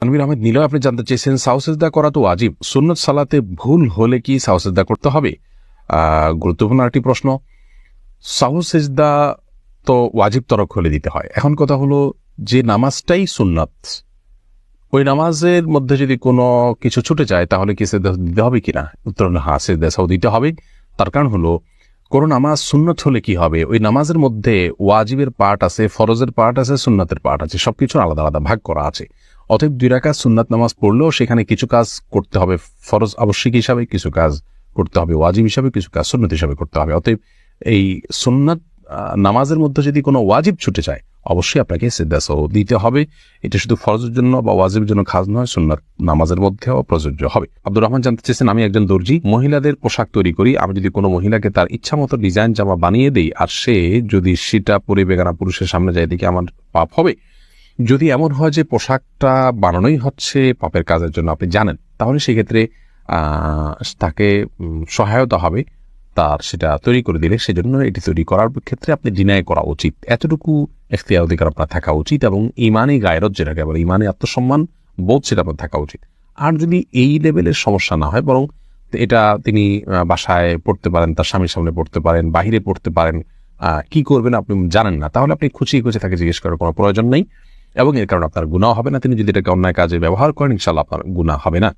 তানভীর আহমেদ নীলয় আপনি জানতে চেয়েছেন সাহু সিজদা করা তো ওয়াজিব, সুন্নত সালাতে ভুল হলে কি সাহু সিজদা করতে হবে? গুরুত্বপূর্ণ একটি প্রশ্ন। সাহু সিজদা তো ওয়াজিব তরক হলে দিতে হয়। এখন কথা হলো যে নামাজটাই সুন্নত, ওই নামাজের মধ্যে যদি কোনো কিছু ছুটে যায় তাহলে কি সিজদা দিতে হবে কিনা? উত্তর হলো হ্যাঁ, সিজদা সাহু দিতে হবে। তার কারণ হলো কোনো নামাজ সুন্নত হলে কি হবে, ওই নামাজের মধ্যে ওয়াজিবের পার্ট আছে, ফরজের পার্ট আছে, সুন্নতের পার্ট আছে, সবকিছু আলাদা আলাদা ভাগ করা আছে। অতএব 2 রাকাত সুন্নাত নামাজ পড়লেও সেখানে কিছু কাজ করতে হবে ফরজ আবশ্যিক হিসাবে, কিছু কাজ করতে হবে ওয়াজিব হিসাবে, কিছু কাজ সুন্নত হিসাবে করতে হবে। অতএব এই সুন্নাত নামাজের মধ্যে যদি কোনো ওয়াজিব ছুটে যায় অবশ্যই আপনাকে সিজদা সাহু দিতে হবে। এটা শুধু ফরজের জন্য বা ওয়াজিবের জন্য খাস নয়, সুন্নাত নামাজের মধ্যেও প্রযোজ্য হবে। আব্দুর রহমান জানতে চেয়েছেন, আমি একজন দর্জি, মহিলাদের পোশাক তৈরি করি। আমি যদি কোনো মহিলাকে তার ইচ্ছা মতো ডিজাইন জামা বানিয়ে দেই আর সে যদি সেটা পরে বেগানা পুরুষের সামনে যায়, দেখে আমার পাপ হবে? যদি এমন হয় যে পোশাকটা বানানোই হচ্ছে পাপের কাজের জন্য, আপনি জানেন, তাহলে সেক্ষেত্রে তাকে সহায়তা হবে তার সেটা তৈরি করে দিলে। সেজন্য এটি তৈরি করার ক্ষেত্রে আপনি ডিনাই করা উচিত, এতটুকু এখতিয়ার অধিকার আপনার থাকা উচিত, এবং ইমানি গায়রত যেটাকে বলে, ইমানি আত্মসম্মান বোধ, সেটা আপনার থাকা উচিত। আর যদি এই লেভেলের সমস্যা না হয়, বরং এটা তিনি বাসায় পড়তে পারেন, তার স্বামীর সামনে পড়তে পারেন, বাহিরে পড়তে পারেন, কি করবেন আপনি জানেন না, তাহলে আপনি খুঁচিয়ে খুঁজে তাকে জিজ্ঞেস করার কোনো প্রয়োজন নেই, এবং এর কারণে আপনার গুনাহ হবে না। তিনি যদি এটাকে অন্যায় কাজে ব্যবহার করেন, ইনশাআল্লাহ আপনার গুনাহ হবে না।